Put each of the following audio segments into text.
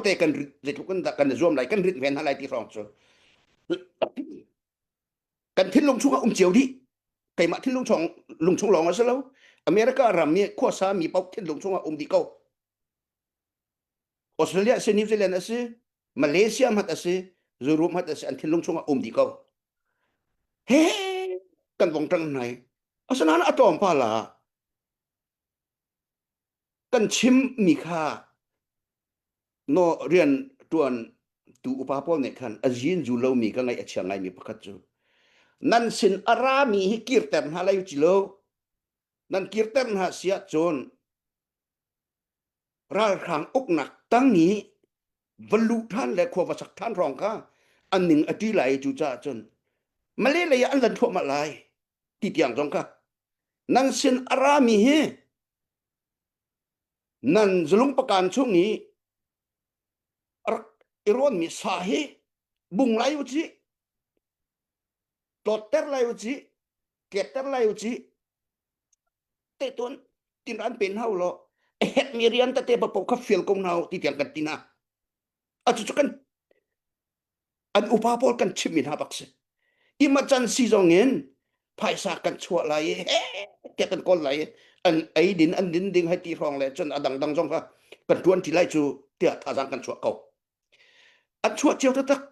te kan je kan zoom lai kan rit ven halai ti rong chu kan thin lung chung chiu di kai ma thin lung chung long asalo America ram mi kho sa mi pok thin lung chung di ko Australia se New Zealand ase Malaysia mat ase Europe mat ase an thin lung chung di ko he kan wong tang nai asanan atom pala kan chim mi kha no rian tuan tu upapol ne khan azin zu lo mi ka ngai achangai mi pakhat chu nan sin arami hi kirtan halai chilo nan kirtan ha sia chon ral khang uknak tangi valu than le kho wasak than rong ka anning ati lai chu cha chon male le ya an lan tho ma lai ti tiang jong ka nan sin arami he nan zulung pakan chungi iron mi sahi bung lai uchi totter lai uchi keter lai uchi te ton tin an pen hau lo het mirian ta te pa pok ka fil kong nau ti tiang kan tina achu kan an upapol kan chimin ha bakse imachan si zongen phaisa kan chua lai ke kan kol lai an ai din an din ding hai ti rong le chon adang dang jong ka kan tuan ti lai chu tia tha jang kan chua kau an chua chiu ta tak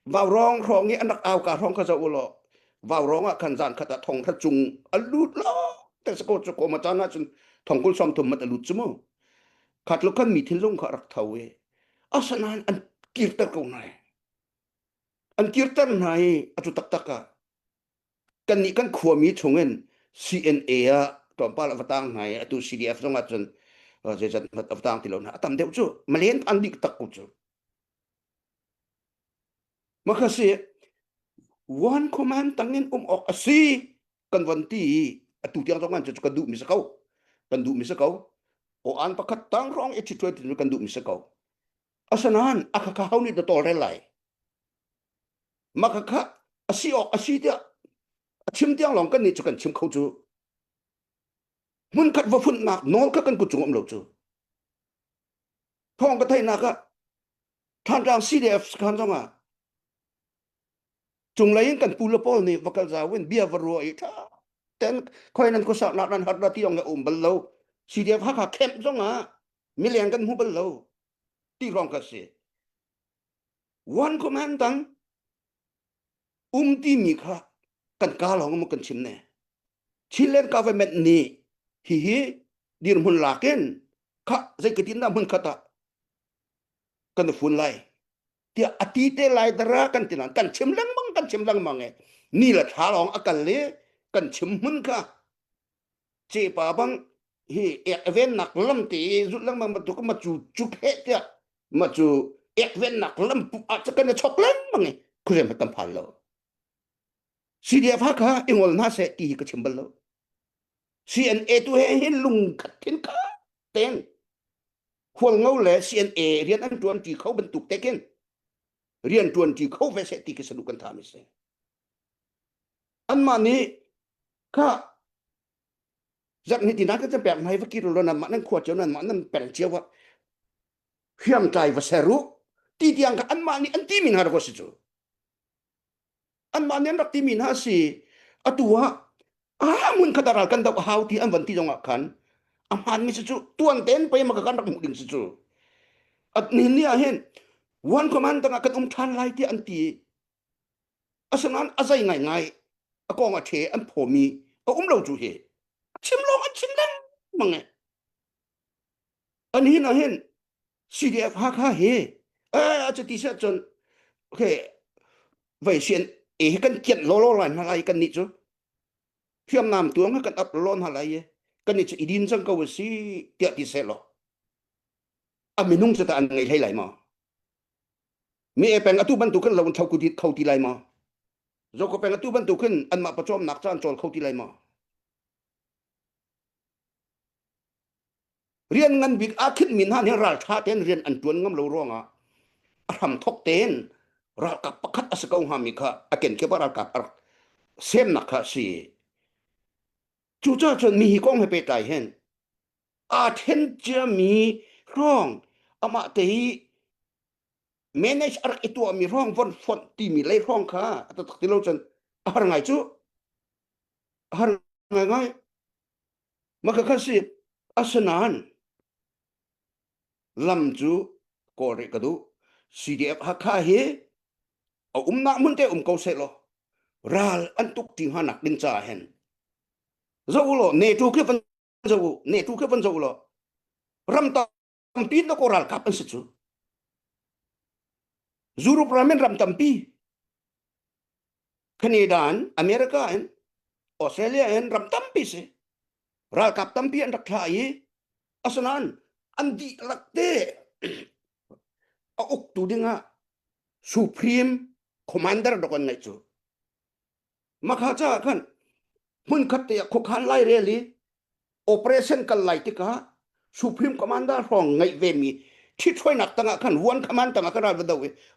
vào rong ni anak aw ka rong ka za ulo vào rong a kan jan khata thong tha chung alut lo te sko chu ko ma chana chun thong kul som thum mat alut chumo khat lo kan mi thin long kha rak thawe asanan an kirtar ko nai an kirtar nai atu tak taka kan ni kan khua mi chungen CNA a tom pa la watang nai atu CDF song a chun je jat mat watang ti lo na atam deu chu malen an dik tak ku chu makasi one command tangin ok asi kan wanti atu tiang tongan chu kan du mi sakau o an pakat tang rong etitwet kan du mi sakau asanan akaka hauni da tol relai makaka asi ok asi dia chim tiang long kan ni chu kan chim khau chu mun khat wa phun nak nol ka kan ku chungom lo chu thong ka thai na ka than rang CDF kan jonga chung lai kan pula pol ni vakal za wen bia varo ita ten khoi nan ko sa nak nan hat da ti ong ga bal lo CDF ha kha khem zonga million kan hu bal lo ti rong ka se one command tang ti mi kha kan ka long mo kan chim ne Chilean government ni hi dir mun laken kha zai kitin na mun khata kan fun lai tia atite lai dara kan tinan kan chimlang mang ni la thalong akal le kan chim mun ka che pa bang hi event nak lam ti zulang mang matu ko machu chuk he tia machu event nak lam a chakan chok lang mang ku re matam phal lo CDF ha ka ingol na se ti ka chimbal lo CNA tu he lung khatin ka ten khol ngau le CNA rian an tuam ti khau ban tuk teken rian tuan ti khau ve se ti ke sanu kan tha mi se an mani ka zat ni ti na ka pek mai va ki ro na ma nan khwa cheu nan ma nan pel cheu wa khiam tai va seru ti tiang ka an mani an ti min har ko si chu an mani an rak ti min ha si atua mun khadaral kan da hau ti an van ti jong khan amhan mi chu tuan ten pe ma ka kan rak mu ding chu at ni ni a hen one command tanga kan than lai ti an ti asanan azai ngai akong a the an phomi lo chu he chimlong an chindang mange an hi na hen CDF ha kha he a cha ti sa chon okay vai sien e kan kiet lo lan halai kan ni chu khiam nam tuang kan up lon halai ye kan ni chu idin sang ka si tia ti se lo aminung sa ta an ngai lai ma mi e peng atu ban tu kan lawon thau ku ti khau ti lai ma zo ko peng atu ban tu kan an ma pachom nak chan chol khau ti lai ma rian ngan bik akhit min han he ral tha ten rian an tuan ngam lo ronga ram thok ten ral ka pakhat asakau ha mi kha aken ke baral ka sem nak kha si chu cha chon mi hi kong he pe tai hen a then cha mi rong ama te manage arak itu mi rong von font ti mi le rong kha atat tilo chan har ngai chu har ngai maka khasi asanan lam chu ko re kadu CDF hakha he umna mun te ko se lo ral antuk ting hanak din cha hen zo lo ne tu ke van zo ne tu ke van zo lo ram tam pi no ko ral kap an su zuru pramen ram tampi Canadian American Australia en ram tampi se ral kap tampi an rak thai asanan andi lakte ok tu dinga supreme commander dokon ngai chu makha cha khan mun khatte ko khan lai reli operation kal lai tika supreme commander rong ngai ve mi thi thoi nak tanga khan one command tanga ka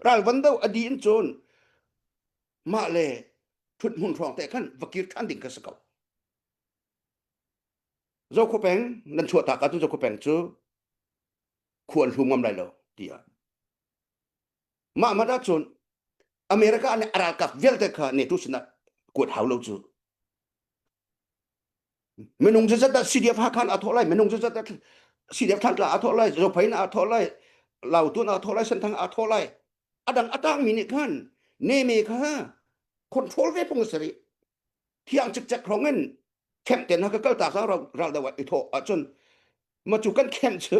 ral vandau adi in chon ma le thut mun rong te khan vakir than ding ka sakau zo ko peng nan chua ta ka tu zo ko peng chu khuan hlum ngam lai lo tia ma da chon America ne aral ka vel te kha ne tu sina kuat hau lo chu menung je da CDF ha khan atholai menung je da CDF than la atholai zo phaina atholai lau tu na atholai san thang atholai adang atang mi ni khan ne me kha control ve pung sari thiang chik chak khrongen kem ten ha ka kal ta sa ra da wa i tho a chon ma chu kan kem chu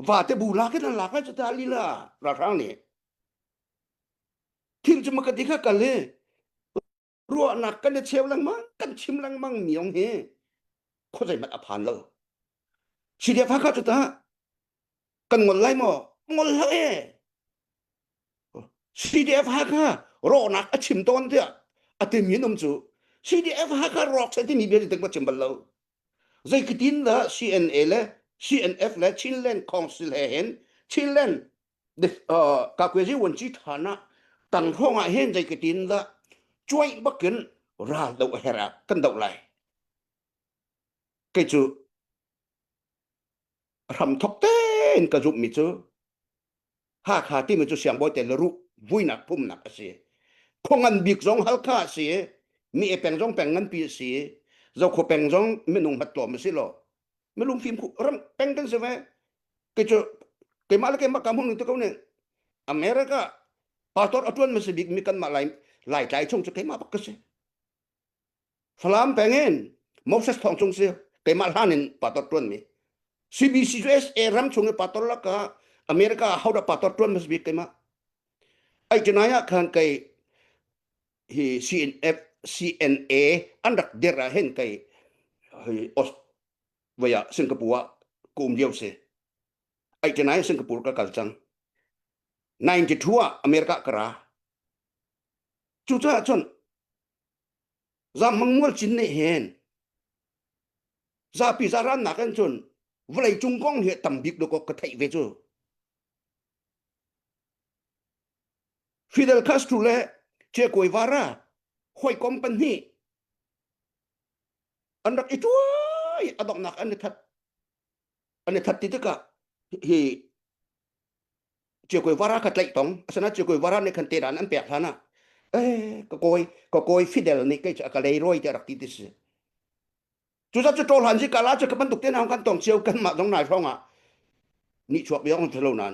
wa te bu la ke na la ka cha ta li la ra rang ni thing chu ma ka dikha ka leรัวนักกันเชียวลังมังกันชิมลังมังมีองเฮเข้าใจมันอภานเลยชีเดียพักจุดฮะกันงอนไล่หมองอนเลยชีเดียพักรอนักชิมต้นเถอะอาทิตย์มีน้ำจูชีเดียพักรอกเส้นที่มีเบลตึงมาชิมบัลเลวใจกินละ CNA ละ CNF ละชิลเลนคอนซิลเห็นชิลเลนกากเวจีวันจีฐานะตั้งห้องเห็นใจกินละช่วยบักกินราดเอาเฮระกันดอกไหลก็จูรำทกเต้นกระจุบมิจูหาขาที่มิจูเสียงบ่อยแต่ละรูวุ่ยหนักพุ่มหนักเสียคงงันบิกจงฮัลคาเสียมีเอแปงจงแปงงันปีเสียเราขอแปงจงไม่นุ่งหัดตัวไม่สิหรอไม่ลุงฟิล์มรำแปงกันเสียไหมก็จูก็มาแล้วก็มากำหุ่นตัวเขาเนี่ยอเมริกาปาตอร์อัตวันไม่สิบิกมีกันมาหลายใจชงจะเกมาปักกษฟลามแปงเงินมอสเซสทองชงเสียเกมาหานินปาตอร์ตวนมี CBCS รัมชงปาตอร์ละกะอเมริกาเขาได้ปาตอร์ตวนมาสบิกเกมาไอ้เจนายะคันไกCNF CNA อันดักเดระเห็นไกออสเวียสิงคโปร์กุมเดียวเสียไอ้เจนายะสิงคโปร์ก็กัลจัง92อเมริกากระจุดจนจำมังมวลจินเนี่ยเห็นจะพิจารณากันจนวันไหนจุงกงเหตุต่ำบิกดูก็กระไทยเวจูฟิเดลคาสโตรเล่เจกุยวาระห้อยคอมพานีอันดักอีตัวอดอกนักอันนี้ทัดติดกะเฮเจกุยวาระขัดไหลตองอาสนะเจกุยวาระในคันเตดานอันเปียกท่านะก็โกยฟิเดลนี่ก็จะกระเลยร้อยจะรักติดสิจุดจะโจรหันสิกาลาจะกำบันตุกเต้นเอากันต้องเชียวกันมาตรงไหนฟ้องอ่ะนี่ชวกเบี้ยของเทโลนัน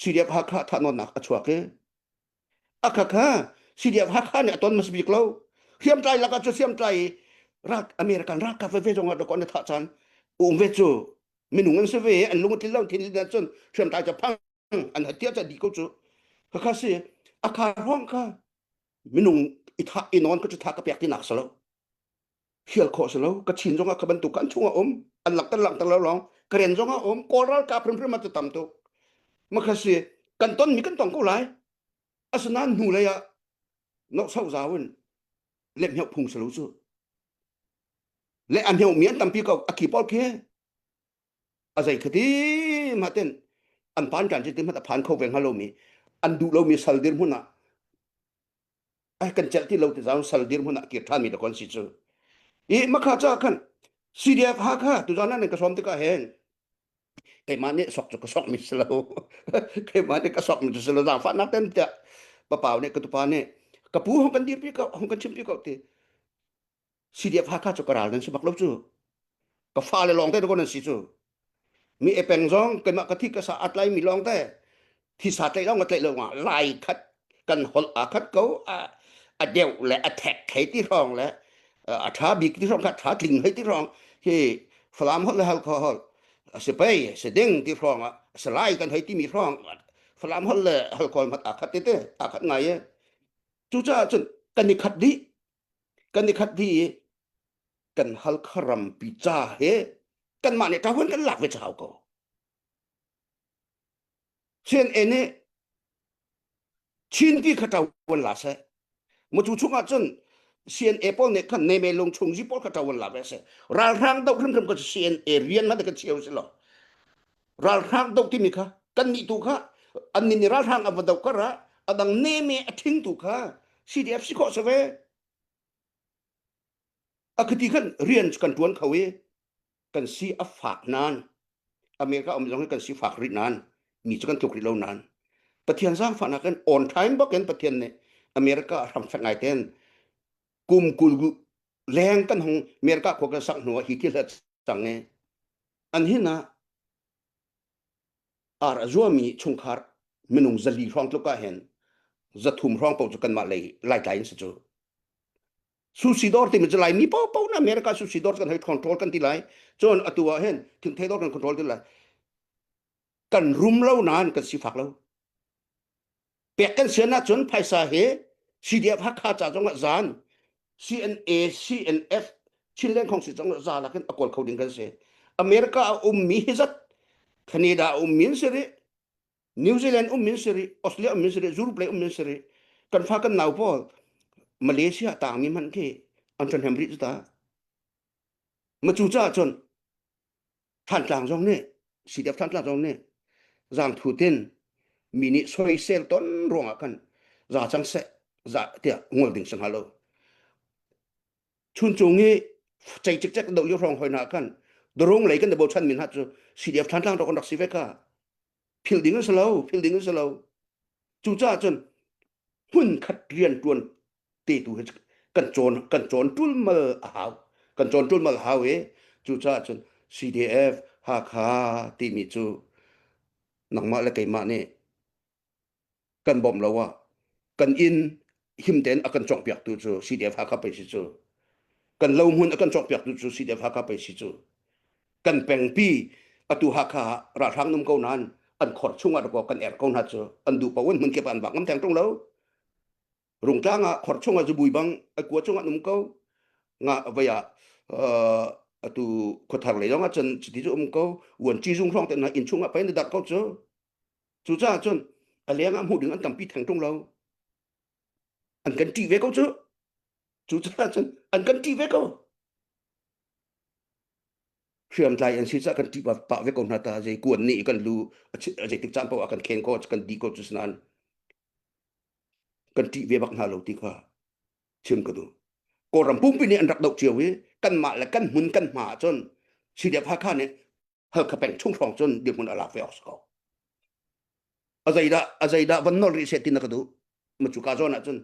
ซีเดียพักท่านนนักชวกเอ๋อค่ะซีเดียพักเนี่ยตอนมาสบิกเราเทียมใจแล้วก็จะเทียมใจรักอเมริกันรักกาเฟ่จงอ่ะตะกอนในท่าจันเวจูไม่หนุ่งเงินเสวีอันลุงที่เล่าที่นี่จนเทียมใจจะพังอันเทียจะดีก็จูค่ะสิอาคารห้องค่ะมินุงอีนอนก็จะทักกระเปียกที่หนักสแล้วเขียลโคสแล้วก็ชินจงกับบันตุกันช่วงอันหลักตั้งแล้วร้องกระเรียนจงกอรัลกาพริมมาจะต่ำตุมาค่ะสิกันต้นมีกันต้องกู้ไหลอาสนะหนูเลยอะนกเศร้าสาวนเล็บเหี่ยวพุงสลุสุและอันเหี่ยวเมียนตั้มปีก็อคีปอลเคอะไรคดีมาเต้นอันผ่านการจิตมันผ่านเข้าเวงฮัลโหลมีอันดูเรามีสัลดิร์มุนะไอ้กันเจที่เราติดตามสัลดิร์มุนะเกี่ยวท่านมีแต่คนสิจูมาข้าจ้ากัน CDF ฮักตุจานั่นก็สมติกาเห็น kay mani sok jo sok mi selo kay mani ka sok mi selo da fa nak ten ta papaw ne katupa ne kapu hong kan dir pi ka hong kan chim pi ka te CDF ha ka jo karal nan subak lo chu ka fa le long te ko nan si chu mi e peng jong kay ma ka thi ka sa atlai mi long te thi sa tlai long tlai lo wa lai khat kan hol a khat ko a deu le attack kai ti rong le a tha bi ti rong ka tha kling hai ti rong he flam hol le alcohol se pai se ding ti rong a se lai kan hai ti mi rong flam hol le alcohol mat a khat te a khat ngai chu cha chun kan ni khat di kan hal kharam pi cha he kan ma ne ta hon kan lak ve chao ko chen ene chin pi khata won la se mo chu chu nga chun sien apple ne kan ne me long chung ji pol khata won la ve se ral rang dok rim rim ko sien e rian ma de ka chiu se lo ral rang dok ti mi kha kan ni tu kha an ni ral rang ab dok ka ra adang ne me athing tu kha CDF si ko se ve akati kan rian kan tuan khawe kan si a fak nan Amerika jong kan si fak ri nan mi kan tuk ri lo nan pathian sang fa na kan on time ba kan pathian ne Amerika ram sangai ten kum kul leng kan hong Amerika ko ka sak no hi ki la sang ne an hina ar azwami chungkhar menung zali rong tlo ka hen zathum rong pau kan ma lai lai se chu susidor ti mi lai mi pau na Amerika susidor kan hai control kan ti lai chon atua hen thing thedor kan control ti lai kan rum lo nan kan si fak lo pek kan sena chon phaisa he CDF ha kha cha jong zan CNA CNF chinlen khong si jong za la kan akol khoding kan se Amerika mi hizat Canada min seri New Zealand min seri Australia min seri Europe min seri kan fa kan naw po Malaysia tang mi man ke anton hemri ta ma chu cha chon than tlang jong ne CDF than tlang jong ne giang thu tin mini soi sel ton ronga kan za chang se za tia ngol ding sang halo chun chungi chai chik chak do yo rong hoi na kan dorong lei kan de bo chan min ha chu CDF than tlang do kon dak si ve ka building slow chu cha chon hun khat rian tuan ti tu kan chon tul mal haw kan chon tul mal haw e chu cha chon CDF ha kha ti mi chu nang ma la kai ma ne kan bom lo wa kan in him ten akan chong piak tu chu CDF ha kha pe si chu kan lo hun akan chong piak tu chu CDF ha kha pe si chu kan peng pi atu ha kha ra thang num ko nan an khot chunga ko kan er ko na chu an du pa won mun ke pan bak ngam thang tong lo rung tang a khot chunga ju bui bang a ko chunga num ko nga vaya atu khothar le nga chen chi ju ko won chi jung thong ten na in chunga pa ni dak ko chu cha chun a leng am hu ding an tam pi thang tong lo an kan ti ve ko chu cha chun an kan ti ve ko khiam lai an si cha kan ti pa ve ko na ta je kuan ni kan lu je tik chan pa kan khen ko kan di ko chu nan kan ti ve bak na lo ti kha chim ko du ko ram pum pi ni an rak dok chiu wi kan ma la kan hun kan ma chon si de pha kha ne ha ka peng chung thong chon de mun ala fe os ko azaida van nol ri se tin ka du ma chu ka zona chon